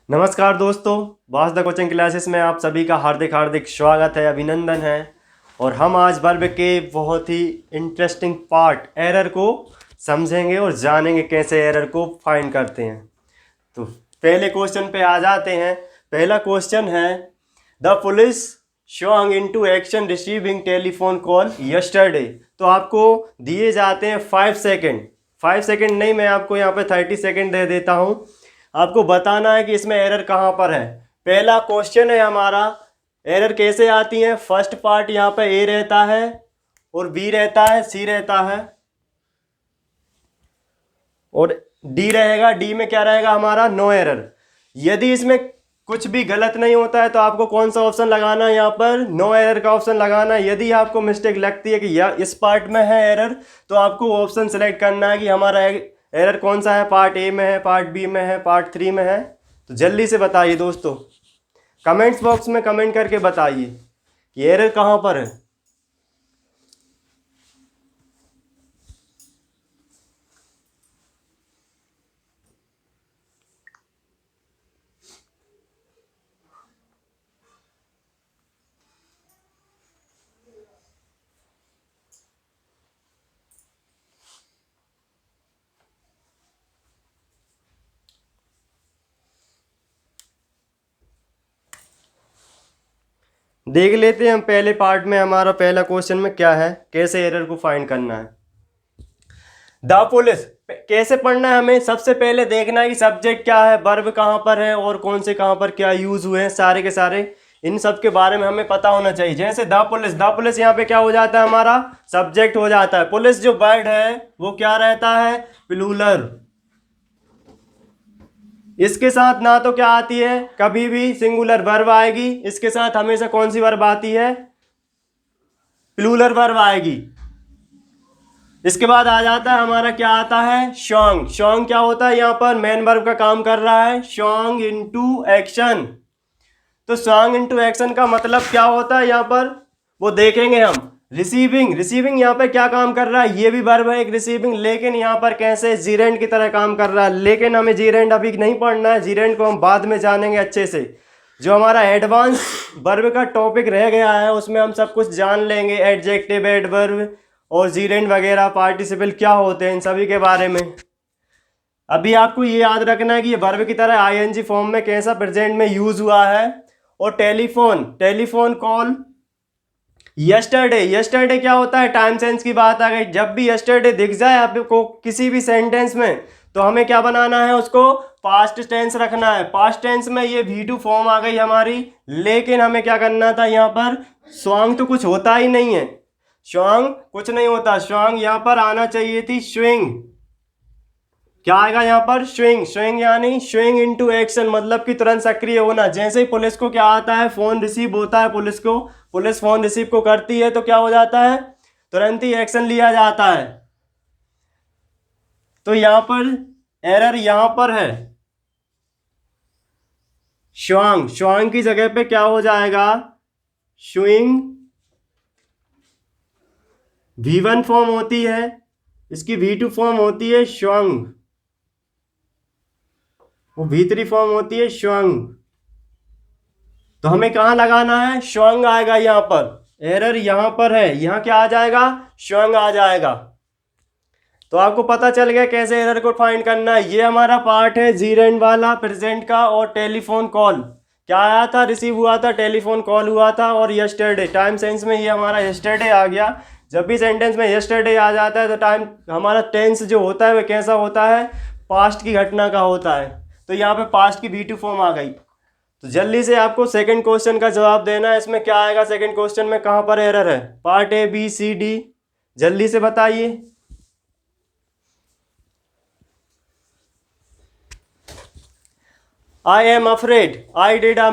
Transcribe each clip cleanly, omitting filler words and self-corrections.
नमस्कार दोस्तों, वासुदा coaching classes में आप सभी का हार्दिक हार्दिक स्वागत है, अभिनंदन है। और हम आज वर्ब के बहुत ही इंटरेस्टिंग पार्ट एरर को समझेंगे और जानेंगे कैसे एरर को फाइंड करते हैं। तो पहले क्वेश्चन पे आ जाते हैं। पहला क्वेश्चन है, the police showing into action receiving telephone call yesterday. तो आपको दिए जाते हैं 5 सेकेंड। 5 सेकेंड नहीं, मैं आपको यहाँ पे 30 सेकेंड दे देता हूँ। आपको बताना है कि इसमें एरर कहाँ पर है। पहला क्वेश्चन है हमारा, एरर कैसे आती है। फर्स्ट पार्ट यहाँ पे ए रहता है और बी रहता है, सी रहता है और डी रहेगा। डी में क्या रहेगा हमारा, नो एरर। यदि इसमें कुछ भी गलत नहीं होता है तो आपको कौन सा ऑप्शन लगाना है, यहाँ पर नो एरर का ऑप्शन लगाना है। यदि आपको मिस्टेक लगती है कि या इस पार्ट में है एरर, तो आपको ऑप्शन सेलेक्ट करना है कि हमारा एरर कौन सा है, पार्ट ए में है, पार्ट बी में है, पार्ट 3 में है। तो जल्दी से बताइए दोस्तों, कमेंट्स बॉक्स में कमेंट करके बताइए कि एरर कहाँ पर है। देख लेते हैं हम पहले पार्ट में हमारा पहला क्वेश्चन में क्या है, कैसे एरर को फाइंड करना है। द पुलिस कैसे पढ़ना है हमें, सबसे पहले देखना है कि सब्जेक्ट क्या है, वर्ब कहाँ पर है और कौन से कहाँ पर क्या यूज हुए हैं, सारे के सारे इन सब के बारे में हमें पता होना चाहिए। जैसे द पुलिस यहाँ पे क्या हो जाता है, हमारा सब्जेक्ट हो जाता है। पुलिस जो वर्ड है वो क्या रहता है, प्लूरल। इसके साथ ना तो क्या आती है, कभी भी सिंगुलर वर्ब आएगी। इसके साथ हमेशा कौन सी वर्ब आती है, प्लूरल वर्ब आएगी। इसके बाद आ जाता है हमारा क्या आता है, शोंग। शोंग क्या होता है, यहाँ पर मेन वर्ब का काम कर रहा है, शोंग इनटू एक्शन। तो शोंग इनटू एक्शन का मतलब क्या होता है यहाँ पर, वो देखेंगे हम। रिसीविंग यहाँ पे क्या काम कर रहा है, ये भी वर्ब है एक, रिसीविंग। लेकिन यहाँ पर कैसे, जीरेंड की तरह काम कर रहा है। लेकिन हमें जीरेंड अभी नहीं पढ़ना है, जीरेंड को हम बाद में जानेंगे अच्छे से। जो हमारा एडवांस वर्ब का टॉपिक रह गया है उसमें हम सब कुछ जान लेंगे, एडजेक्टिव, एडवर्ब और जीरेंड वगैरह, पार्टिसिपल क्या होते हैं, इन सभी के बारे में। अभी आपको ये याद रखना है कि ये वर्ब की तरह आईएनजी फॉर्म में कैसा प्रेजेंट में यूज हुआ है। और टेलीफोन कॉल यस्टरडे क्या होता है, टाइम सेंस की बात आ गई। जब भी यस्टरडे दिख जाए आपको किसी भी सेंटेंस में, तो हमें क्या बनाना है, उसको पास्ट टेंस रखना है। पास्ट टेंस में ये V2 फॉर्म आ गई हमारी। लेकिन हमें क्या करना था, यहाँ पर स्वांग तो कुछ होता ही नहीं है, स्वांग कुछ नहीं होता। स्वांग यहाँ पर आना चाहिए थी स्विंग। क्या आएगा यहाँ पर, स्विंग यानी स्विंग इनटू एक्शन, मतलब कि तुरंत सक्रिय होना। जैसे ही पुलिस को क्या आता है, फोन रिसीव होता है, पुलिस फोन रिसीव को करती है तो क्या हो जाता है, तुरंत ही एक्शन लिया जाता है। तो यहाँ पर एरर यहाँ पर है, श्वांग की जगह पे क्या हो जाएगा, स्विंग। V1 फॉर्म होती है, इसकी V2 फॉर्म होती है श्वांग, वो V3 फॉर्म होती है श्वांग। तो हमें कहाँ लगाना है, श्वांग आएगा यहाँ पर। एरर यहाँ पर है, यहाँ क्या आ जाएगा, श्वांग आ जाएगा। तो आपको पता चल गया कैसे एरर को फाइंड करना है। ये हमारा पार्ट है जीरेंड वाला प्रेजेंट का। और टेलीफोन कॉल क्या आया था, रिसीव हुआ था, टेलीफोन कॉल हुआ था। और यस्टरडे टाइम सेंस में ये हमारा यस्टरडे आ गया। जब भी सेंटेंस में यस्टरडे आ जाता है तो टाइम हमारा टेंस जो होता है वह कैसा होता है, पास्ट की घटना का होता है। तो यहाँ पे पास्ट की V2 फॉर्म आ गई। तो जल्दी से आपको सेकंड क्वेश्चन का जवाब देना है। इसमें क्या आएगा, सेकंड क्वेश्चन में कहाँ पर एरर है, part A B C D, जल्दी से बताइए। I am afraid I did a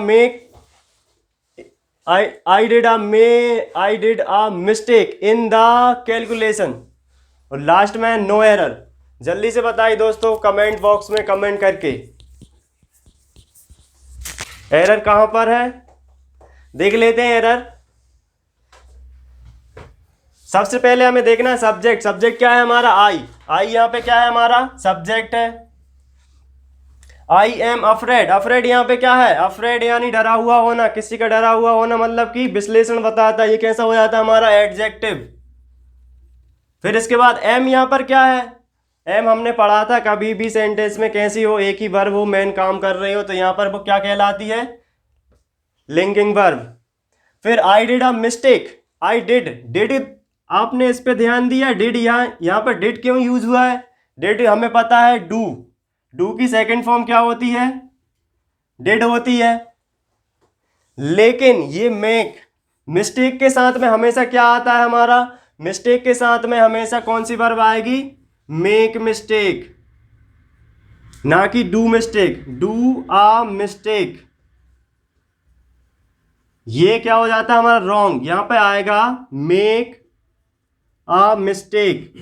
mistake in the calculation। और लास्ट में नो एरर। जल्दी से बताइए दोस्तों कमेंट बॉक्स में कमेंट करके, एरर कहां पर है, देख लेते हैं एरर। सबसे पहले हमें देखना है सब्जेक्ट क्या है हमारा, आई यहाँ पे क्या है हमारा सब्जेक्ट है। आई एम अफ्रेड, अफ्रेड यहाँ पे क्या है, अफ्रेड यानी डरा हुआ होना, किसी का डरा हुआ होना मतलब कि विश्लेषण बताता है, ये कैसा हो जाता है हमारा एडजेक्टिव। फिर इसके बाद एम यहाँ पर क्या है, एम हमने पढ़ा था कभी भी सेंटेंस में कैसी हो, एक ही वर्ब हो, मेन काम कर रही हो, तो यहाँ पर वो क्या कहलाती है, लिंकिंग वर्ब। फिर I did a mistake, I did, did आपने इस पे ध्यान दिया, डिड यहाँ पर डिड क्यों यूज हुआ है, डिड हमें पता है डू की सेकंड फॉर्म क्या होती है, डिड होती है। लेकिन ये मेक, मिस्टेक के साथ में हमेशा क्या आता है हमारा, मिस्टेक के साथ में हमेशा कौन सी वर्ब आएगी, मेक मिस्टेक, ना कि do mistake, do a mistake, ये क्या हो जाता है हमारा रॉन्ग, यहां पे आएगा मेक अ मिस्टेक।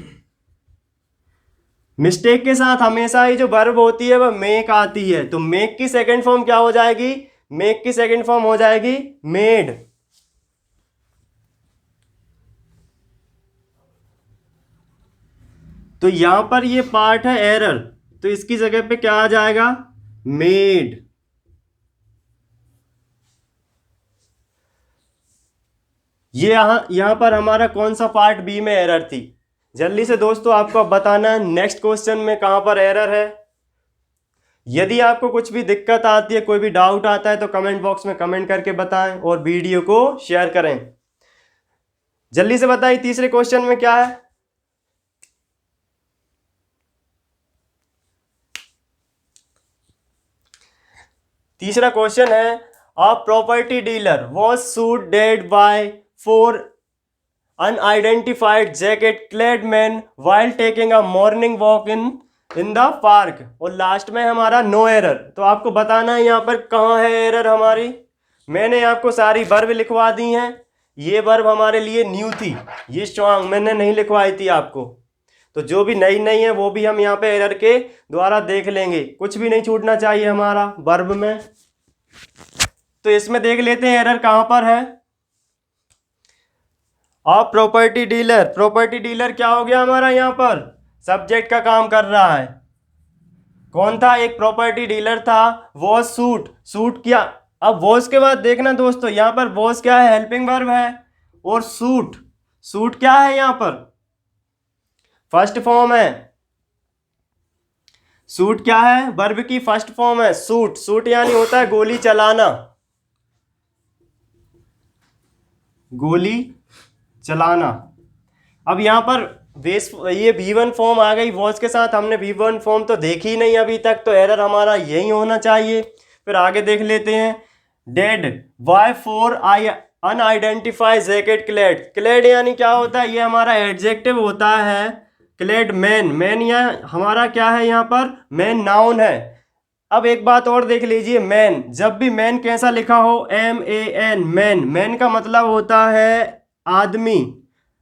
मिस्टेक के साथ हमेशा ही जो वर्ब होती है वह मेक आती है, तो मेक की सेकंड फॉर्म क्या हो जाएगी, मेक की सेकंड फॉर्म हो जाएगी मेड। तो यहां पर ये पार्ट है एरर, तो इसकी जगह पे क्या आ जाएगा, मेड। ये यहां पर हमारा कौन सा पार्ट बी में एरर थी, जल्दी से दोस्तों आपको अब बताना है नेक्स्ट क्वेश्चन में कहां पर एरर है। यदि आपको कुछ भी दिक्कत आती है, कोई भी डाउट आता है, तो कमेंट बॉक्स में कमेंट करके बताएं और वीडियो को शेयर करें। जल्दी से बताइए तीसरे क्वेश्चन में क्या है। तीसरा क्वेश्चन है, a property dealer was shoot dead by 4 unidentified jacket clad man while taking a morning walk in the park, और लास्ट में हमारा नो एरर। तो आपको बताना है यहाँ पर कहाँ है एरर हमारी। मैंने आपको सारी वर्ब लिखवा दी हैं, ये वर्ब हमारे लिए न्यू थी, ये स्ट्रॉन्ग मैंने नहीं लिखवाई थी आपको, तो जो भी नई नई है वो भी हम यहाँ पे एरर के द्वारा देख लेंगे, कुछ भी नहीं छूटना चाहिए हमारा वर्ब में। तो इसमें देख लेते हैं एरर कहाँ पर है। अब प्रॉपर्टी डीलर, प्रॉपर्टी डीलर क्या हो गया हमारा, यहाँ पर सब्जेक्ट का काम कर रहा है, कौन था, एक प्रॉपर्टी डीलर था, वॉज सूट, सूट किया। अब वॉज के बाद देखना दोस्तों, यहाँ पर वॉज क्या है, हेल्पिंग वर्ब है, और सूट, सूट क्या है यहाँ पर, फर्स्ट फॉर्म है। सूट क्या है, वर्ब की फर्स्ट फॉर्म है सूट, सूट यानी होता है गोली चलाना, गोली चलाना। अब यहाँ पर बेस ये V1 फॉर्म आ गई, वॉज के साथ हमने V1 फॉर्म तो देखी ही नहीं अभी तक, तो एरर हमारा यही होना चाहिए। फिर आगे देख लेते हैं, डेड वाई फोर आई अनआइडेंटिफाई जैकेट क्लेड, क्लेड यानी क्या होता है, ये हमारा एडजेक्टिव होता है, क्लेड मैन, मैन या हमारा क्या है यहाँ पर, मैन नाउन है। अब एक बात और देख लीजिए, मैन, जब भी मैन कैसा लिखा हो, MAN, मैन, मैन का मतलब होता है आदमी।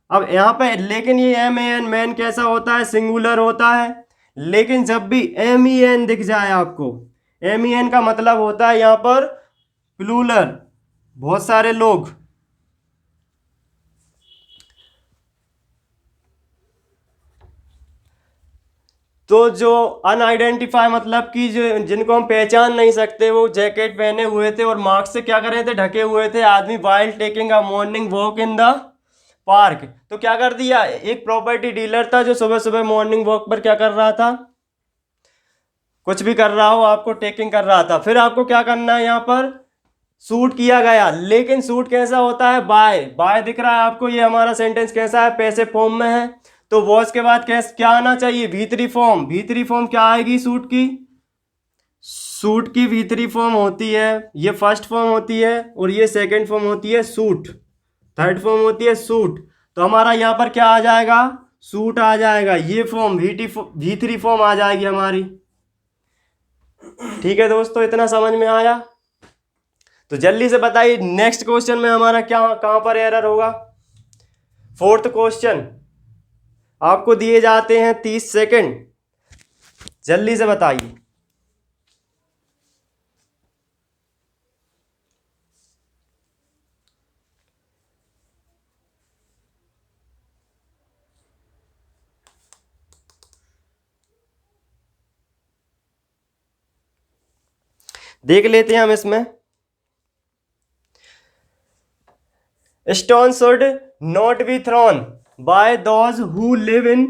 अब यहाँ पे लेकिन ये MAN, मैन कैसा होता है, सिंगुलर होता है, लेकिन जब भी MEN दिख जाए आपको, MEN का मतलब होता है यहाँ पर प्लूरल, बहुत सारे लोग। तो जो अनआइडेंटिफाई मतलब कि जो जिनको हम पहचान नहीं सकते, वो जैकेट पहने हुए थे और मास्क से क्या कर रहे थे, ढके हुए थे आदमी, while taking a morning walk in the park. तो क्या कर दिया, एक प्रॉपर्टी डीलर था जो सुबह सुबह मॉर्निंग वॉक पर क्या कर रहा था, कुछ भी कर रहा हो, आपको टेकिंग कर रहा था। फिर आपको क्या करना है, यहाँ पर सूट किया गया, लेकिन सूट कैसा होता है, बाय, बाय दिख रहा है आपको, ये हमारा सेंटेंस कैसा है, पैसे फॉर्म में है। तो वॉज के बाद क्या आना चाहिए, V3 फॉर्म, V3 फॉर्म क्या आएगी सूट की, सूट की V3 फॉर्म होती है, ये फर्स्ट फॉर्म होती है और ये सेकंड फॉर्म होती है सूट, थर्ड फॉर्म होती है सूट। तो हमारा यहाँ पर क्या आ जाएगा, सूट आ जाएगा, ये फॉर्म V3 फॉर्म आ जाएगी हमारी। ठीक है दोस्तों, इतना समझ में आया। तो जल्दी से बताइए नेक्स्ट क्वेश्चन में हमारा क्या कहां पर एरर होगा। फोर्थ क्वेश्चन, आपको दिए जाते हैं 30 सेकंड, जल्दी से बताइए। देख लेते हैं हम इसमें। Stone should not be thrown by those who live in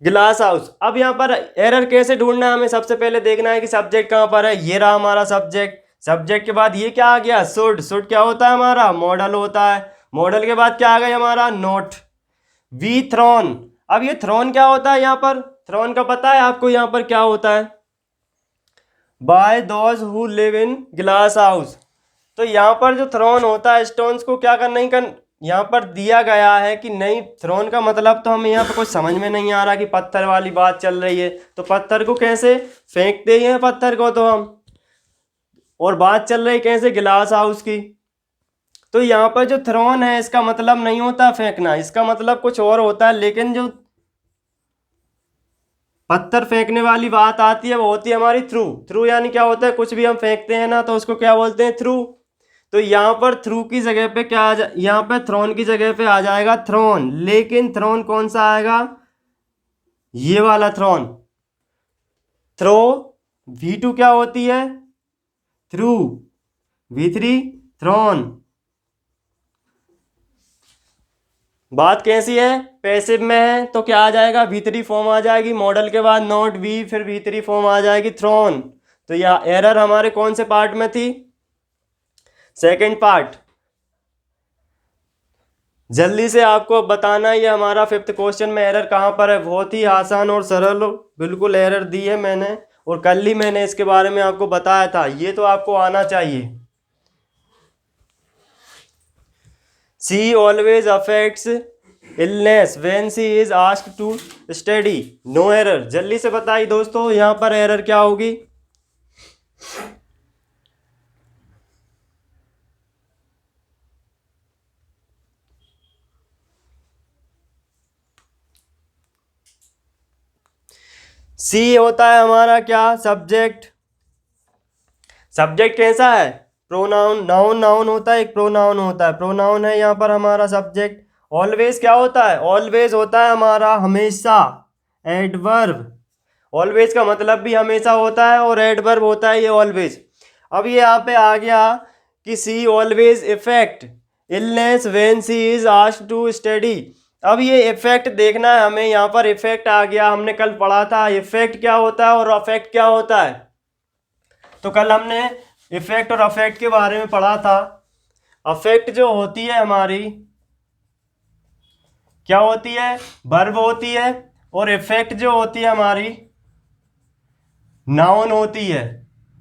glass house. अब यहाँ पर एरर कैसे ढूंढना है, हमें सबसे पहले देखना है कि सब्जेक्ट कहाँ पर है। ये रहा हमारा सब्जेक्ट। सब्जेक्ट के बाद ये क्या आ गया, शुड। शुड क्या होता है हमारा, मॉडल होता है। मॉडल के बाद क्या आ गया हमारा, नोट। We throne. अब ये थ्रोन क्या होता है, यहाँ पर थ्रोन का पता है आपको यहाँ पर क्या होता है, by those who live in glass house. तो यहाँ पर जो थ्रोन होता है, स्टोन्स को क्या कर नहीं कर यहाँ पर दिया गया है कि नहीं, थ्रोन का मतलब तो हमें यहाँ पर कुछ समझ में नहीं आ रहा कि पत्थर वाली बात चल रही है, तो पत्थर को कैसे फेंकते हैं पत्थर को तो हम, और बात चल रही कैसे, ग्लास हाउस की। तो यहाँ पर जो थ्रोन है इसका मतलब नहीं होता फेंकना, इसका मतलब कुछ और होता है। लेकिन जो पत्थर फेंकने वाली बात आती है वो होती है हमारी थ्रू। थ्रू यानी क्या होता है, कुछ भी हम फेंकते हैं ना तो उसको क्या बोलते हैं, थ्रू। तो यहाँ पर थ्रू की जगह पे क्या यहाँ पे थ्रोन की जगह पे आ जाएगा थ्रोन। लेकिन थ्रोन कौन सा आएगा, ये वाला थ्रोन। थ्रो V2 क्या होती है, थ्रू। V3 throne. बात कैसी है, पैसिव में है तो क्या आ जाएगा, V3 फॉर्म आ जाएगी। मॉडल के बाद नॉट वी, फिर V3 फॉर्म आ जाएगी थ्रोन। तो यह एरर हमारे कौन से पार्ट में थी, सेकंड पार्ट। जल्दी से आपको बताना है, ये हमारा 5th क्वेश्चन में एरर कहाँ पर है। बहुत ही आसान और सरल बिल्कुल एरर दी है मैंने, और कल ही मैंने इसके बारे में आपको बताया था, ये तो आपको आना चाहिए। She always affects illness when she is asked to study. No error। जल्दी से बताइए दोस्तों यहाँ पर एरर क्या होगी। सी होता है हमारा क्या, सब्जेक्ट। सब्जेक्ट कैसा है, प्रोनाउन। नाउन नाउन होता है, एक प्रोनाउन होता है, प्रोनाउन है यहाँ पर हमारा सब्जेक्ट। ऑलवेज क्या होता है, ऑलवेज होता है हमारा हमेशा, एडवर्ब। ऑलवेज का मतलब भी हमेशा होता है और एडवर्ब होता है ये ऑलवेज। अब ये यहाँ पे आ गया कि C always effect illness when C is asked to study. अब ये इफेक्ट देखना है हमें, यहाँ पर इफेक्ट आ गया, हमने कल पढ़ा था इफेक्ट क्या होता है और अफेक्ट क्या होता है। तो कल हमने इफेक्ट और अफेक्ट के बारे में पढ़ा था। अफेक्ट जो होती है हमारी क्या होती है, वर्ब होती है, और इफेक्ट जो होती है हमारी नाउन होती है।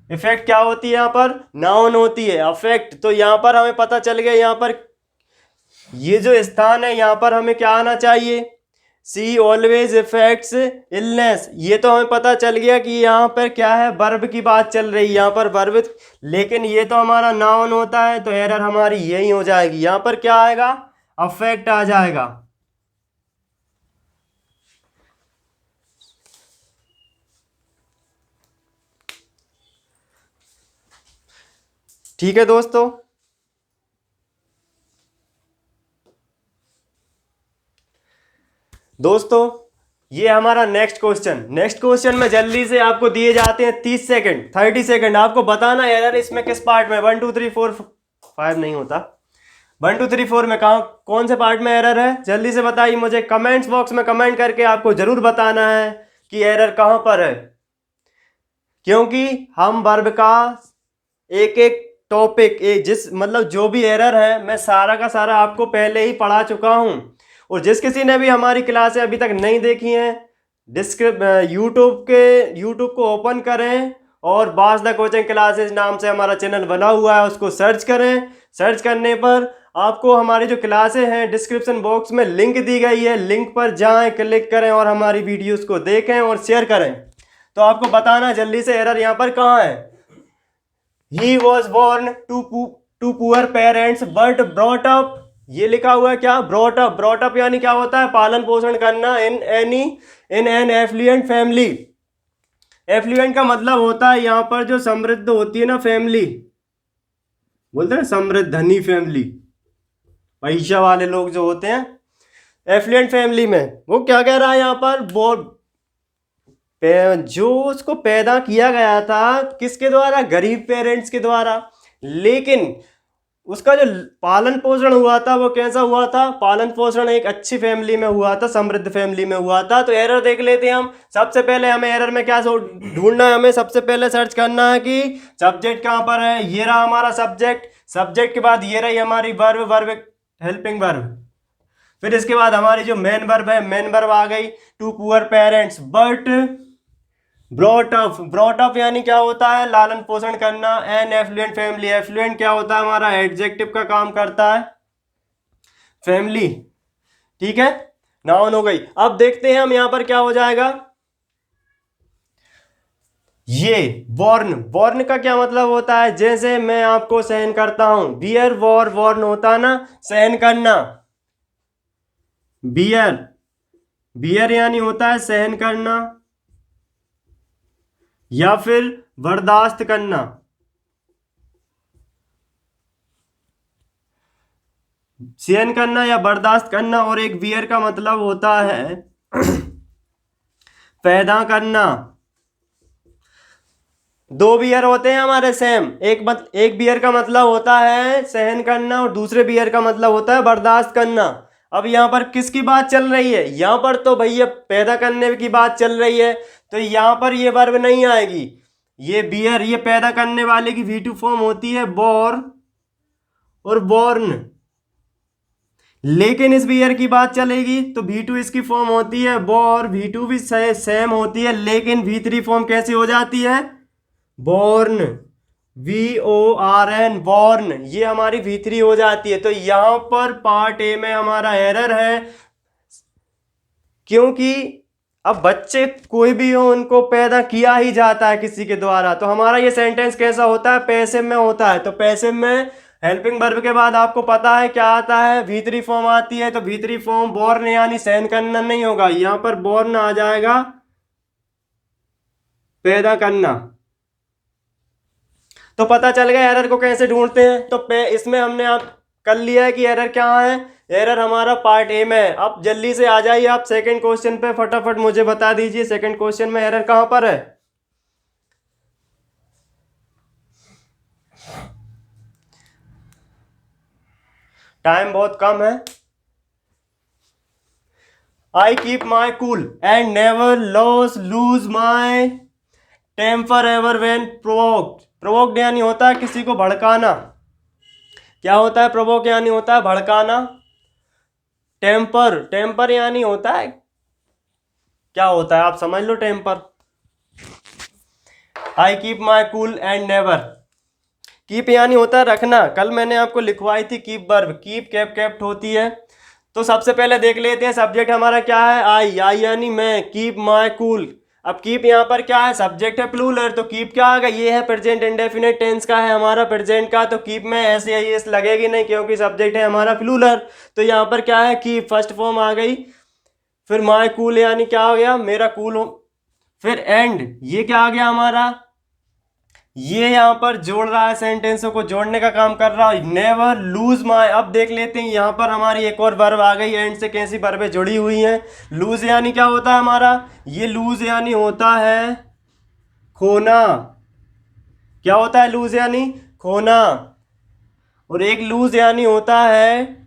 इफेक्ट क्या होती है यहाँ पर, नाउन होती है। अफेक्ट तो यहाँ पर हमें पता चल गया, यहाँ पर ये जो स्थान है यहाँ पर हमें क्या आना चाहिए, सी ऑलवेज इफेक्ट्स इलनेस। ये तो हमें पता चल गया कि यहाँ पर क्या है, वर्ब की बात चल रही है यहाँ पर वर्ब, लेकिन ये तो हमारा नाउन होता है, तो एरर हमारी यही हो जाएगी। यहाँ पर क्या आएगा, अफेक्ट आ जाएगा। ठीक है दोस्तों, ये हमारा नेक्स्ट क्वेश्चन। नेक्स्ट क्वेश्चन में जल्दी से आपको दिए जाते हैं 30 सेकंड, 30 सेकंड। आपको बताना एरर इसमें किस पार्ट में, 1 2 3 4 5 नहीं होता, 1 2 3 4 में कहाँ कौन से पार्ट में एरर है, जल्दी से बताइए मुझे। कमेंट्स बॉक्स में कमेंट करके आपको जरूर बताना है कि एरर कहाँ पर है, क्योंकि हम वर्ब का एक एक टॉपिक जिस मतलब जो भी एरर है मैं सारा का सारा आपको पहले ही पढ़ा चुका हूँ। और जिस किसी ने भी हमारी क्लासें अभी तक नहीं देखी हैं, यूट्यूब को ओपन करें और बास द कोचिंग क्लासेस नाम से हमारा चैनल बना हुआ है, उसको सर्च करें। सर्च करने पर आपको हमारी जो क्लासें हैं डिस्क्रिप्शन बॉक्स में लिंक दी गई है, लिंक पर जाएं, क्लिक करें और हमारी वीडियोस को देखें और शेयर करें। तो आपको बताना जल्दी से एरर यहाँ पर कहाँ है। He was born to poor parents but brought up, ये लिखा हुआ है क्या, ब्रॉट अप। ब्रॉट अप यानी क्या होता है, पालन पोषण करना in an affluent family. Affluent का मतलब होता है यहाँ पर जो समृद्ध होती है ना फैमिली, बोलते हैं समृद्ध धनी फैमिली, पैसा वाले लोग जो होते हैं एफ्लुएंट फैमिली में। वो क्या कह रहा है यहाँ पर, जो उसको पैदा किया गया था किसके द्वारा, गरीब पेरेंट्स के द्वारा, लेकिन उसका जो पालन पोषण हुआ था वो कैसा हुआ था, पालन पोषण एक अच्छी फैमिली में हुआ था, समृद्ध फैमिली में हुआ था। तो एरर देख लेते हैं हम। सबसे पहले हमें एरर में क्या ढूंढना है, हमें सबसे पहले सर्च करना है कि सब्जेक्ट कहाँ पर है। ये रहा हमारा सब्जेक्ट, सब्जेक्ट के बाद ये रही हमारी वर्ब, वर्ब हेल्पिंग वर्ब। फिर इसके बाद हमारी जो मेन वर्ब है, मेन वर्ब आ गई, to poor parents but brought up. Brought up यानी क्या होता है, लालन पोषण करना। एन एफ्लुएंट फैमिली, एफ्लुएंट क्या होता है हमारा, एडजेक्टिव का काम करता है, फैमिली। ठीक है, नाउन हो गई। अब देखते हैं हम यहां पर क्या हो जाएगा। ये बॉर्न, बॉर्न का क्या मतलब होता है, जैसे मैं आपको सहन करता हूं, बियर वॉर, वॉर्न होता है ना सहन करना, बियर, बियर यानी होता है सहन करना या फिर बर्दाश्त करना। सहन करना या बर्दाश्त करना। और एक बियर का मतलब होता है पैदा करना। दो बियर होते हैं हमारे सेम, एक बियर का मतलब होता है सहन करना और दूसरे बियर का मतलब होता है बर्दाश्त करना। अब यहाँ पर किसकी बात चल रही है, यहाँ पर तो भैया पैदा करने की बात चल रही है, तो यहाँ पर ये वर्ब नहीं आएगी। ये बियर, ये पैदा करने वाले की V2 फॉर्म होती है बोर और बोर्न। लेकिन इस बियर की बात चलेगी तो V2 इसकी फॉर्म होती है बोर, V2 भी सेम होती है, लेकिन V3 फॉर्म कैसी हो जाती है, बोर्न, VORN, बोर्न। ये हमारी V3 हो जाती है। तो यहां पर पार्ट ए में हमारा एरर है, क्योंकि अब बच्चे कोई भी हो उनको पैदा किया ही जाता है किसी के द्वारा। तो हमारा ये सेंटेंस कैसा होता है, पैसिव में होता है। तो पैसिव में हेल्पिंग वर्ब के बाद आपको पता है क्या आता है, V3 फॉर्म आती है। तो V3 फॉर्म बोर्न यानी सहन करना नहीं होगा, यहां पर बोर्न आ जाएगा, पैदा करना। तो पता चल गया एरर को कैसे ढूंढते हैं। तो इसमें हमने आप कर लिया है कि एरर क्या है, एरर हमारा पार्ट ए में है। अब जल्दी से आ जाइए आप सेकंड क्वेश्चन पे, फटाफट मुझे बता दीजिए सेकंड क्वेश्चन में एरर कहां पर है। टाइम बहुत कम है। I keep my cool and never lose my temper ever when provoked. Provoked यानी होता है किसी को भड़काना। क्या होता है, प्रोवोक यानी होता है भड़काना। टेम्पर, टेम्पर यानी होता है, क्या होता है आप समझ लो, temper. I keep my cool and never, keep यानी होता है रखना। कल मैंने आपको लिखवाई थी keep verb, keep kept kept होती है। तो सबसे पहले देख लेते हैं सब्जेक्ट हमारा क्या है, आई, आई यानी मैं, कीप माई कूल। अब कीप यहाँ पर क्या है, सब्जेक्ट है प्लूरल, तो कीप क्या आ गया, ये है प्रेजेंट इंडेफिनिट टेंस का है हमारा, प्रेजेंट का। तो कीप में ऐसे एस लगेगी नहीं क्योंकि सब्जेक्ट है हमारा प्लूरल। तो यहाँ पर क्या है, कीप फर्स्ट फॉर्म आ गई। फिर माई कूल यानी क्या हो गया, मेरा कूल हो। फिर एंड, ये क्या आ गया हमारा, ये यहाँ पर जोड़ रहा है, सेंटेंसों को जोड़ने का काम कर रहा है। नेवर लूज माई। अब देख लेते हैं यहाँ पर हमारी एक और वर्ब आ गई, एंड से कैसी वर्बें जुड़ी हुई हैं। लूज यानी क्या होता है हमारा, ये लूज यानी होता है खोना। क्या होता है लूज यानी खोना। और एक लूज यानी होता है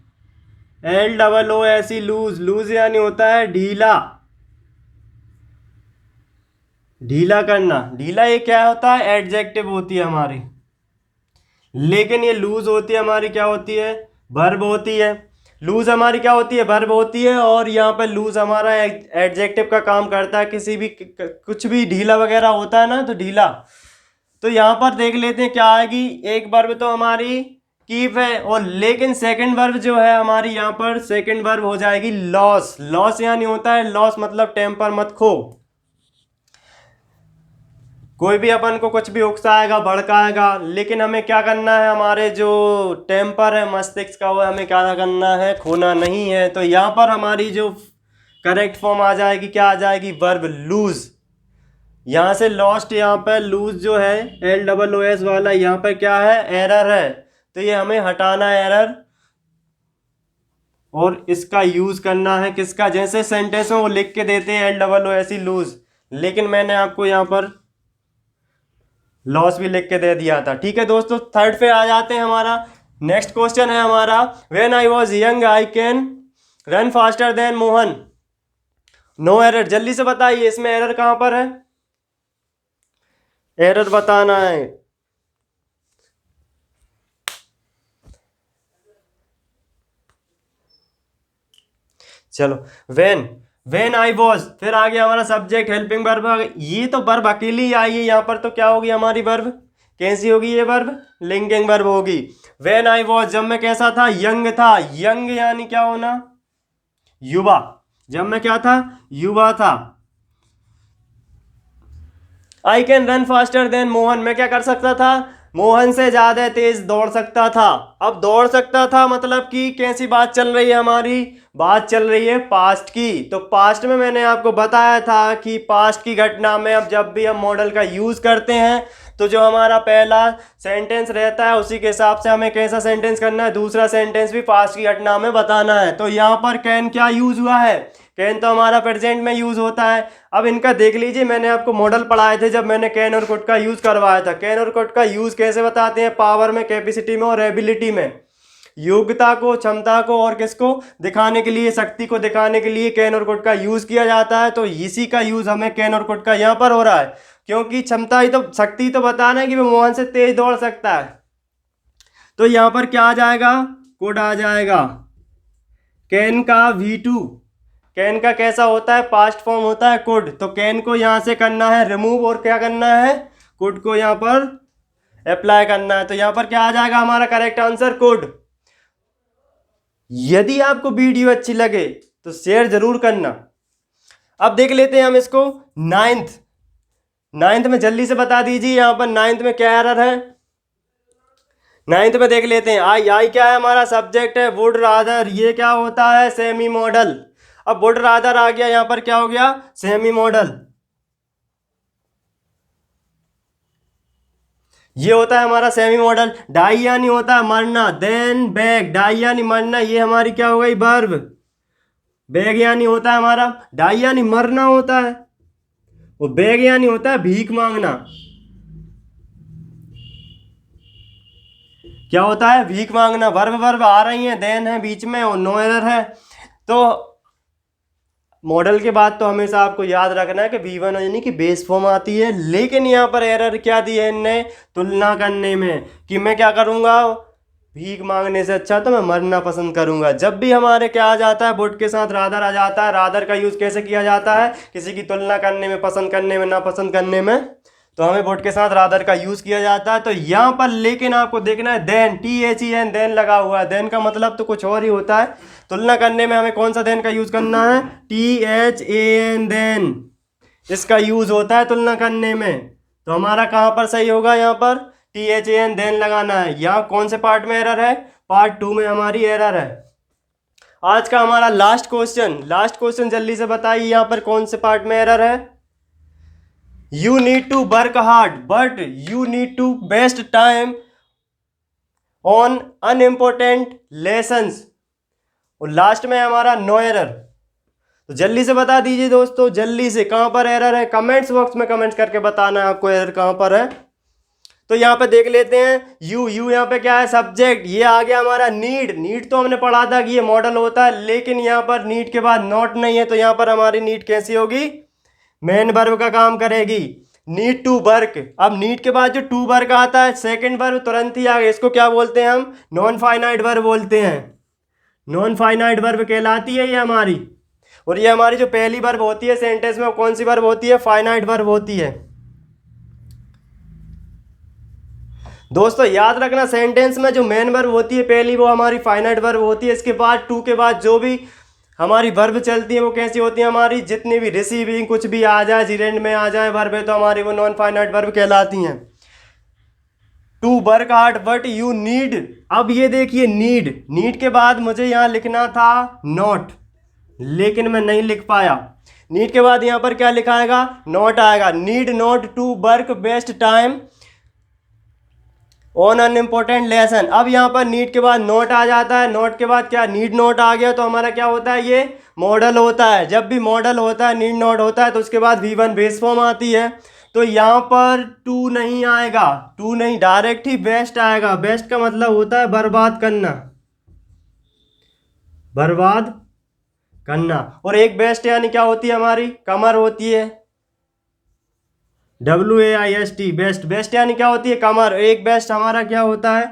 LOOSE, लूज, लूज यानी होता है ढीला, ढीला करना। ढीला ये क्या होता है, एडजेक्टिव होती है हमारी, लेकिन ये लूज होती है हमारी, क्या होती है, वर्ब होती है। लूज हमारी क्या होती है, वर्ब होती है। और यहाँ पर लूज हमारा एडजेक्टिव का काम करता है, किसी भी कुछ भी ढीला वगैरह होता है ना, तो ढीला। तो यहाँ पर देख लेते हैं क्या आएगी, एक वर्ब तो हमारी कीप है, और लेकिन सेकंड वर्ब जो है हमारी यहाँ पर सेकंड वर्ब हो जाएगी लॉस। लॉस यानी होता है, लॉस मतलब टेम्पर मत खो। कोई भी अपन को कुछ भी उकसाएगा, भड़काएगा, लेकिन हमें क्या करना है, हमारे जो टेम्पर है मस्तिष्क का, वो हमें क्या करना है, खोना नहीं है। तो यहाँ पर हमारी जो करेक्ट फॉर्म आ जाएगी, क्या आ जाएगी, वर्ब लूज। यहाँ से लॉस्ट, यहाँ पर लूज जो है LOOS वाला, यहाँ पर क्या है, एरर है। तो ये हमें हटाना है एरर, और इसका यूज करना है किसका, जैसे सेंटेंस में वो लिख के देते हैं LOOSE लूज, लेकिन मैंने आपको यहाँ पर लॉस भी लिख के दे दिया था। ठीक है दोस्तों, थर्ड पे आ जाते हैं। हमारा नेक्स्ट क्वेश्चन है हमारा, when I was young I can run faster than Mohan, no error. जल्दी से बताइए इसमें एरर कहाँ पर है, एरर बताना है। चलो, वेन आई वॉज, फिर आ गया हमारा सब्जेक्ट, हेल्पिंग वर्ब। ये तो वर्ब अकेली आई है, यहाँ पर तो क्या होगी हमारी वर्ब, कैसी होगी ये वर्ब, लिंकिंग वर्ब होगी। वेन आई वॉज, जब मैं कैसा था, यंग था। यंग यानी क्या होना, युवा। जब मैं क्या था, युवा था। आई can run faster than Mohan, मैं क्या कर सकता था, मोहन से ज्यादा तेज दौड़ सकता था। अब दौड़ सकता था मतलब कि कैसी बात चल रही है हमारी, बात चल रही है पास्ट की। तो पास्ट में मैंने आपको बताया था कि पास्ट की घटना में अब जब भी हम मॉडल का यूज करते हैं तो जो हमारा पहला सेंटेंस रहता है उसी के हिसाब से हमें कैसा सेंटेंस करना है, दूसरा सेंटेंस भी पास्ट की घटना में बताना है। तो यहाँ पर कैन क्या यूज हुआ है, कैन तो हमारा प्रेजेंट में यूज होता है। अब इनका देख लीजिए, मैंने आपको मॉडल पढ़ाए थे जब मैंने कैन और कुड का यूज करवाया था। कैन और कुड का यूज कैसे बताते हैं, पावर में, कैपेसिटी में और एबिलिटी में। योग्यता को, क्षमता को और किसको दिखाने के लिए, शक्ति को दिखाने के लिए कैन और कुड का यूज किया जाता है। तो इसी का यूज हमें कैन और कुड का यहाँ पर हो रहा है, क्योंकि क्षमता ही तो, शक्ति तो बताना है कि वो मोहन से तेज दौड़ सकता है। तो यहाँ पर क्या आ जाएगा, कुड आ जाएगा। कैन का V2, कैन का कैसा होता है, पास्ट फॉर्म होता है कुड। तो कैन को यहां से करना है रिमूव और क्या करना है, कुड को यहां पर अप्लाई करना है। तो यहां पर क्या आ जाएगा हमारा करेक्ट आंसर, कुड। यदि आपको वीडियो अच्छी लगे तो शेयर जरूर करना। अब देख लेते हैं हम इसको, नाइन्थ में जल्दी से बता दीजिए यहां पर नाइन्थ में क्या एरर है। नाइन्थ में देख लेते हैं, आई क्या है हमारा सब्जेक्ट है, वुड रादर, ये क्या होता है, सेमी मॉडल। अब वुड रादर आ गया, यहां पर क्या हो गया, सेमी मॉडल। ये होता है हमारा सेमी मॉडल। डाई यानी होता है मरना, देन बैग, डाई यानी मरना, ये हमारी क्या हो गई, वर्ब। बैग यानी होता है हमारा, डाई यानी मरना होता है, वो बैग यानी होता है भीख मांगना। क्या होता है, भीख मांगना। वर्ब वर्ब आ रही हैं, देन है बीच में और नो एरर है। तो मॉडल के बाद तो हमेशा आपको याद रखना है कि V1 यानी कि बेस फॉर्म आती है। लेकिन यहाँ पर एरर क्या दी है इनने, तुलना करने में, कि मैं क्या करूँगा, भीख मांगने से अच्छा तो मैं मरना पसंद करूँगा। जब भी हमारे क्या आ जाता है, वुड के साथ रादर आ जाता है। रादर का यूज़ कैसे किया जाता है, किसी की तुलना करने में, पसंद करने में, नापसंद करने में, तो हमें वुड के साथ रादर का यूज़ किया जाता है। तो यहाँ पर लेकिन आपको देखना है, देन, THEN, देन लगा हुआ है। देन का मतलब तो कुछ और ही होता है। तुलना करने में हमें कौन सा देन का यूज़ करना है, THAN, देन, इसका यूज़ होता है तुलना करने में। तो हमारा कहाँ पर सही होगा, यहाँ पर THAN, देन लगाना है। यहाँ कौन से पार्ट में एरर है, पार्ट 2 में हमारी एरर है। आज का हमारा लास्ट क्वेश्चन जल्दी से बताइए, यहाँ पर कौन से पार्ट में एरर है। You need to work hard, but you need to waste time on unimportant lessons। और लास्ट में हमारा नो एरर। तो जल्दी से बता दीजिए दोस्तों, जल्दी से कहाँ पर एरर है, कमेंट्स बॉक्स में कमेंट्स करके बताना है आपको एरर कहाँ पर है। तो यहाँ पे देख लेते हैं, यू यहाँ पे क्या है, सब्जेक्ट। ये आ गया हमारा नीड तो हमने पढ़ा था कि ये मॉडल होता है, लेकिन यहाँ पर नीड के बाद नॉट नहीं है। तो यहाँ पर हमारी नीड कैसी होगी, मेन वर्ब का काम करेगी, नीड टू वर्क। अब नीड के बाद जो टू वर्क आता है, सेकंड वर्ब तुरंत ही आ गया। इसको क्या बोलते हैं हम, नॉन फाइनाइट वर्ब बोलते हैं। नॉन फाइनाइट वर्ब कहलाती है ये हमारी। और ये हमारी जो पहली वर्ब होती है सेंटेंस में, वो कौन सी वर्ब होती है, फाइनाइट वर्ब होती है। दोस्तों याद रखना, सेंटेंस में जो मेन वर्ब होती है पहली, वो हमारी फाइनाइट वर्ब होती है। इसके बाद टू के बाद जो भी हमारी वर्ब चलती है वो कैसी होती है, हमारी जितनी भी रिसीविंग कुछ भी आ जाए, जिरेंड में आ जाए वर्ब है, तो हमारी वो नॉन फाइनाइट वर्ब कहलाती हैं। To work hard but you need. अब ये देखिए, नीड के बाद मुझे यहाँ लिखना था नॉट, लेकिन मैं नहीं लिख पाया। नीड के बाद यहाँ पर क्या लिखाएगा, नॉट आएगा। Need not to work best time on an important lesson. अब यहाँ पर नीड के बाद नोट आ जाता है, नोट के बाद क्या नीड नोट आ गया तो हमारा क्या होता है, ये मॉडल होता है। जब भी मॉडल होता है, नीड नोट होता है, तो उसके बाद V1 बेस फॉर्म आती है। तो यहाँ पर टू नहीं आएगा, टू नहीं, डायरेक्ट ही बेस्ट आएगा। बेस्ट का मतलब होता है बर्बाद करना, बर्बाद करना। और एक बेस्ट यानी क्या होती है हमारी, कमर होती है, WAIST, बेस्ट। बेस्ट यानी क्या होती है, कमर। एक बेस्ट हमारा क्या होता है,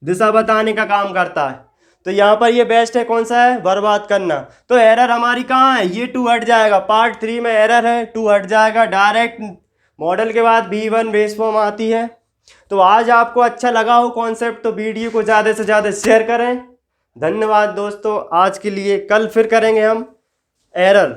दिशा बताने का काम करता है। तो यहाँ पर ये बेस्ट है, कौन सा है, बर्बाद करना। तो एरर हमारी कहाँ है, ये 2 हट जाएगा। पार्ट 3 में एरर है, 2 हट जाएगा। डायरेक्ट मॉडल के बाद V1 बेस फॉर्म आती है। तो आज आपको अच्छा लगा हो कॉन्सेप्ट तो वीडियो को ज़्यादा से ज़्यादा शेयर करें। धन्यवाद दोस्तों आज के लिए। कल फिर करेंगे हम एरर।